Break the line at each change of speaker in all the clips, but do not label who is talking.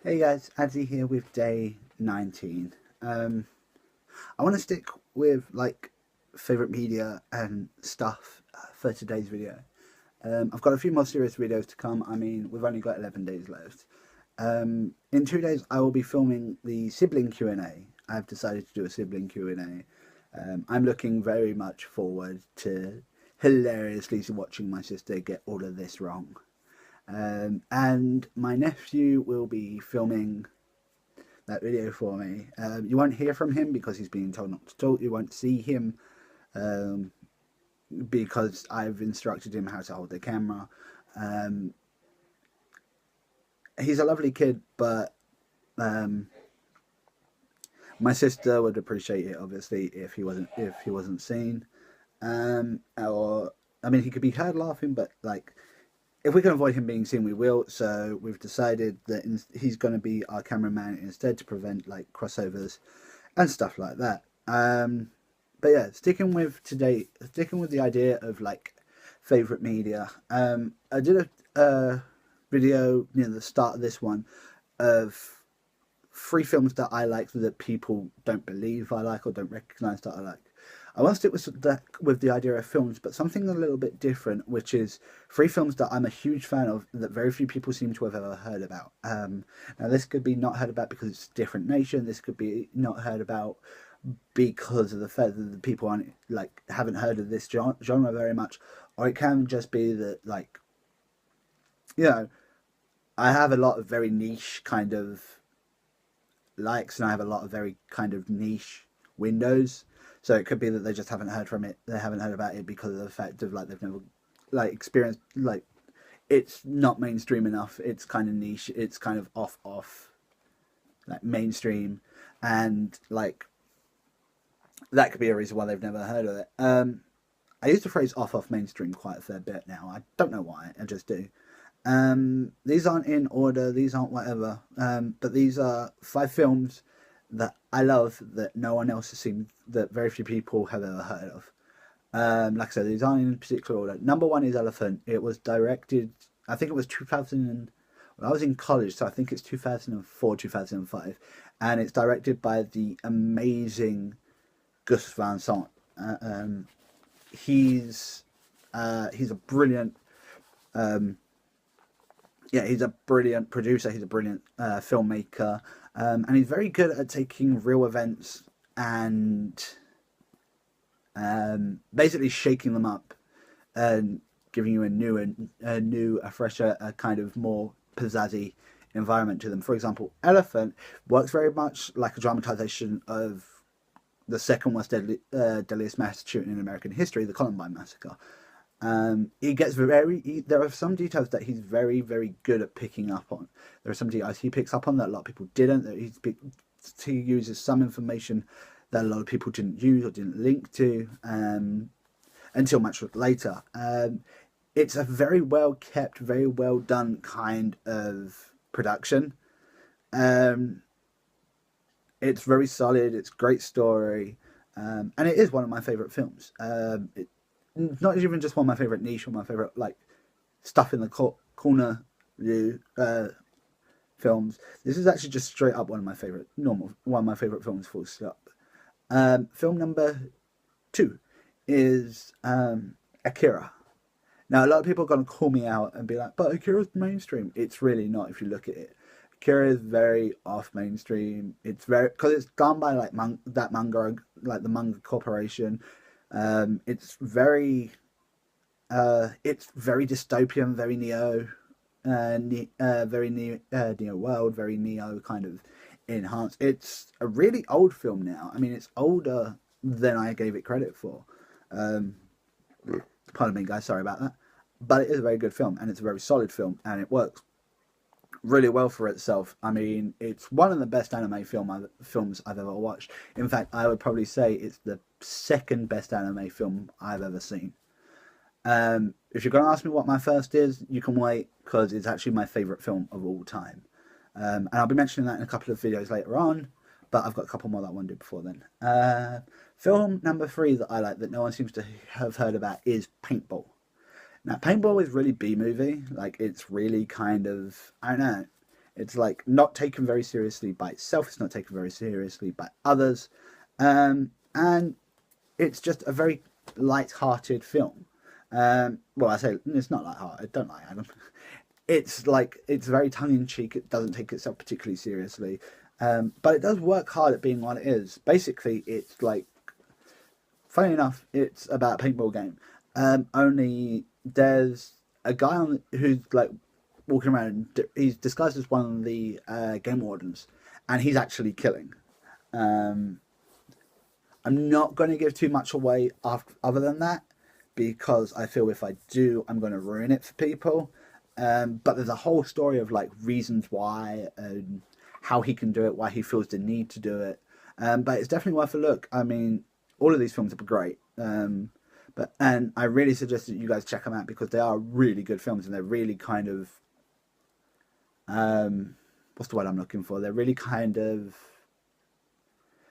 Hey guys, Adzi here with day 19. I want to stick with favorite media and stuff for today's video. I've got a few more serious videos to come. I mean, we've only got 11 days left. In 2 days, I will be filming the sibling Q&A. I've decided to do a sibling Q&A. I'm looking very much forward to hilariously watching my sister get all of this wrong. And my nephew will be filming that video for me. You won't hear from him because he's being told not to talk. You won't see him um, because I've instructed him how to hold the camera. Um, he's a lovely kid, but um, my sister would appreciate it obviously if he wasn't seen. Or I mean, he could be heard laughing, but if we can avoid him being seen, we will. So we've decided that he's going to be our cameraman instead to prevent crossovers and stuff like that. But yeah, sticking with the idea of favorite media. I did a video near the start of this one of three films that I like that people don't believe I like or don't recognize that I like. I want to stick with the idea of films, but something a little bit different, which is three films that I'm a huge fan of that very few people seem to have ever heard about. Now, this could be not heard about because it's a different nation. This could be not heard about because of the fact that the people aren't haven't heard of this genre very much, or it can just be that you know I have a lot of very niche kind of likes, and I have a lot of very kind of niche windows. So it could be that they just haven't heard from it. They haven't heard about it because of the fact of they've never experienced it's not mainstream enough. It's kind of niche. It's kind of off mainstream, and that could be a reason why they've never heard of it. I use the phrase off mainstream quite a fair bit now. I don't know why. I just do. These aren't in order. These aren't whatever. But these are five films that I love that no one else has seen. That very few people have ever heard of. Like I said, these aren't in particular order. Number one is Elephant. It was directed. I think it was 2000. Well, I was in college, so I think it's 2004, 2005, and it's directed by the amazing Gus Van Sant. Uh, um, he's a brilliant he's a brilliant producer. He's a brilliant filmmaker, and he's very good at taking real events and basically shaking them up and giving you a fresher, a kind of more pizzazzy environment to them. For example, Elephant works very much like a dramatization of the second deadliest mass shooting in American history, the Columbine massacre. He gets there are some details that he's very, very good at picking up on. There are some details he picks up on that a lot of people didn't. He uses some information that a lot of people didn't use or didn't link to until much later. It's a very well kept, very well done kind of production. Um, it's very solid. It's a great story, and it is one of my favorite films. Not even just one of my favorite niche or my favorite stuff in the corner films. This is actually just straight up one of my favorite films. Full stop. Film number two is Akira. Now, a lot of people are going to call me out and be like, but Akira's mainstream. It's really not if you look at it. Akira is very off mainstream. It's very, because it's done by that manga, like the manga corporation. It's very dystopian, very neo world, very neo kind of enhanced. It's a really old film now. I mean, it's older than I gave it credit for. Um, Pardon me, guys. Sorry about that. But it is a very good film, and it's a very solid film, and it works really well for itself. I mean, it's one of the best films I've ever watched. In fact, I would probably say it's the second best anime film I've ever seen. If you're going to ask me what my first is, you can wait because it's actually my favourite film of all time. And I'll be mentioning that in a couple of videos later on, but I've got a couple more that I want to do before then. Film number three that I like that no one seems to have heard about is Paintball. Now, Paintball is really B movie. It's really kind of, I don't know. It's like not taken very seriously by itself. It's not taken very seriously by others, and it's just a very light-hearted film. Well, I say it's not light-hearted. Don't lie, Adam. It's like it's very tongue-in-cheek. It doesn't take itself particularly seriously, but it does work hard at being what it is. Basically, it's like, funny enough, it's about a paintball game. Only there's a guy who's like walking around. And he's disguised as one of the game wardens, and he's actually killing. Um, I'm not going to give too much away other than that, because I feel if I do, I'm going to ruin it for people. But there's a whole story of like reasons why and how he can do it, why he feels the need to do it. But it's definitely worth a look. I mean, all of these films are great. And I really suggest that you guys check them out, because they are really good films, and they're really kind of what's the word I'm looking for? They're really kind of,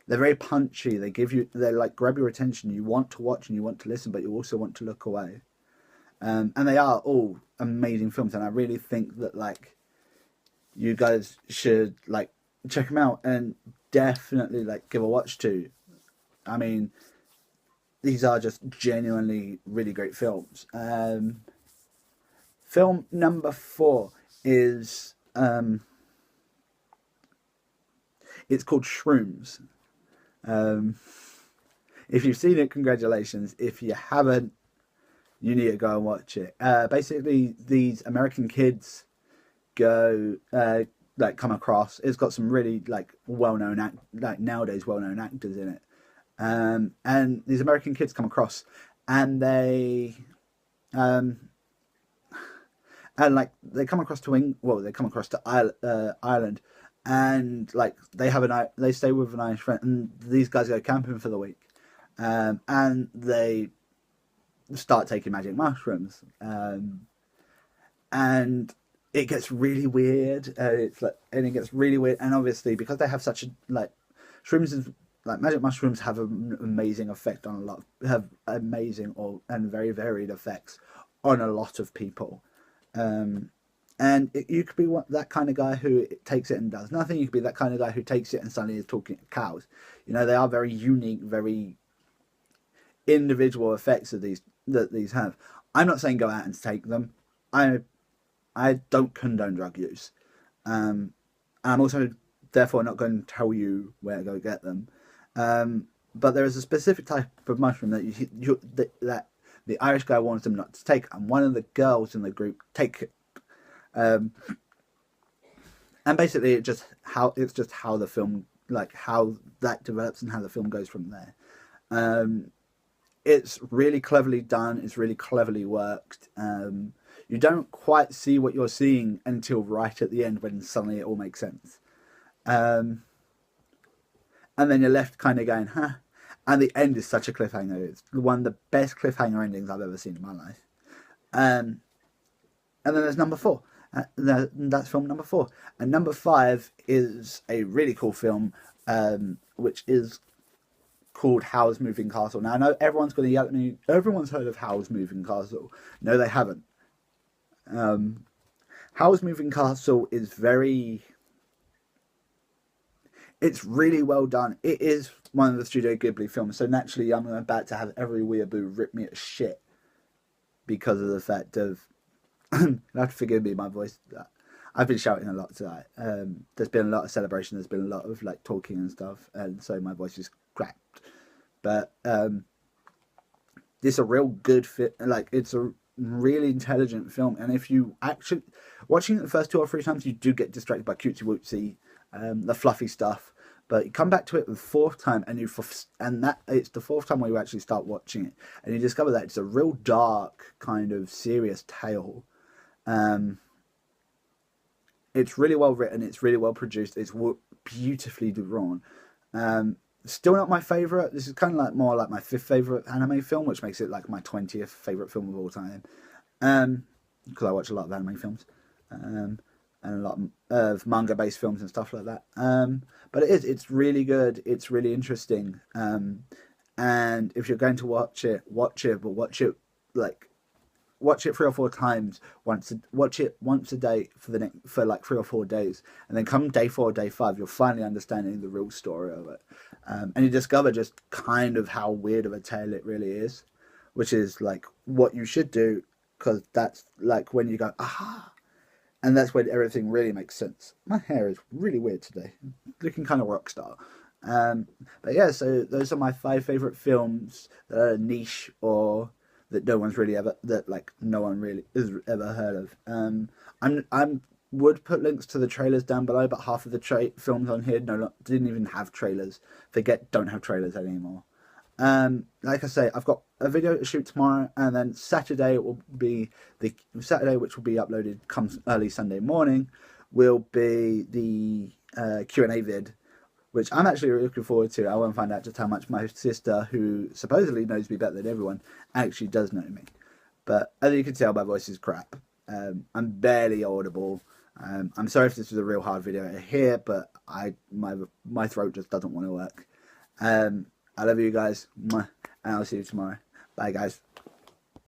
they're very punchy. They like grab your attention. You want to watch and you want to listen, but you also want to look away. And they are all amazing films, and I really think that like you guys should like check them out and definitely like give a watch to. I mean, these are just genuinely really great films. Film number 4 is it's called Shrooms. If you've seen it, congratulations. If you haven't, you need to go and watch it. Basically, these American kids go like come across. It's got some really like well-known like nowadays well-known actors in it. And these American kids come across, and they and like they come across to they come across to Ireland, and like they stay with an Irish friend, and these guys go camping for the week, and they start taking magic mushrooms, and it gets really weird. And it gets really weird, and obviously because they have such a like shrooms is like magic mushrooms have an amazing effect on have amazing and very varied effects on a lot of people. And you could be that kind of guy who takes it and does nothing. You could be that kind of guy who takes it and suddenly is talking to cows. You know, they are very unique, very individual effects of that these have. I'm not saying go out and take them. I don't condone drug use. I'm also therefore not going to tell you where to go get them. But there is a specific type of mushroom that the Irish guy wants them not to take, and one of the girls in the group take it. And basically, it's just how the film, like how that develops and how the film goes from there. It's really cleverly done. It's really cleverly worked. You don't quite see what you're seeing until right at the end, when suddenly it all makes sense. And then you're left kind of going, huh? And the end is such a cliffhanger. It's one of the best cliffhanger endings I've ever seen in my life. And then there's number 4. That's film number 4. And number 5 is a really cool film, which is called Howl's Moving Castle. Now, I know everyone's going to yell at me. Everyone's heard of Howl's Moving Castle. No, they haven't. Howl's Moving Castle is it's really well done. It is one of the Studio Ghibli films, so naturally I'm about to have every weeaboo rip me at shit because of the fact of you have to forgive me, my voice. I've been shouting a lot tonight. There's been a lot of celebration. There's been a lot of like talking and stuff, and so my voice is cracked. But it's a real good fit. Like it's a really intelligent film, and if you actually watching it the first 2 or 3 times, you do get distracted by cutesy wootsy, the fluffy stuff. But you come back to it the 4th time, and it's the 4th time where you actually start watching it, and you discover that it's a real dark, kind of serious tale. It's really well written. It's really well produced. It's beautifully drawn. Still not my favourite. This is kind of like more like my 5th favourite anime film, which makes it like my 20th favourite film of all time. Because I watch a lot of anime films. And a lot of manga-based films and stuff like that. But it's really good. It's really interesting. And if you're going to watch it, but watch it like watch it 3 or 4 times. Watch it once a day for like 3 or 4 days, and then come day 4, day 5, you're finally understanding the real story of it, and you discover just kind of how weird of a tale it really is, which is like what you should do, because that's like when you go aha, and that's when everything really makes sense. My hair is really weird today, looking kind of rock star. Um, but yeah, so those are my 5 favorite films that are niche or that no one's really ever that like no one really has ever heard of. I'm would put links to the trailers down below, but half of the films on here didn't even have trailers. Don't have trailers anymore. Like I say, I've got a video to shoot tomorrow, and then Saturday will be the Saturday, which will be uploaded comes early Sunday morning, will be the Q&A vid, which I'm actually really looking forward to. I want to find out just how much my sister, who supposedly knows me better than everyone, actually does know me. But as you can tell, my voice is crap. I'm barely audible. I'm sorry if this was a real hard video to hear, but my throat just doesn't want to work. I love you guys, and I'll see you tomorrow. Bye, guys.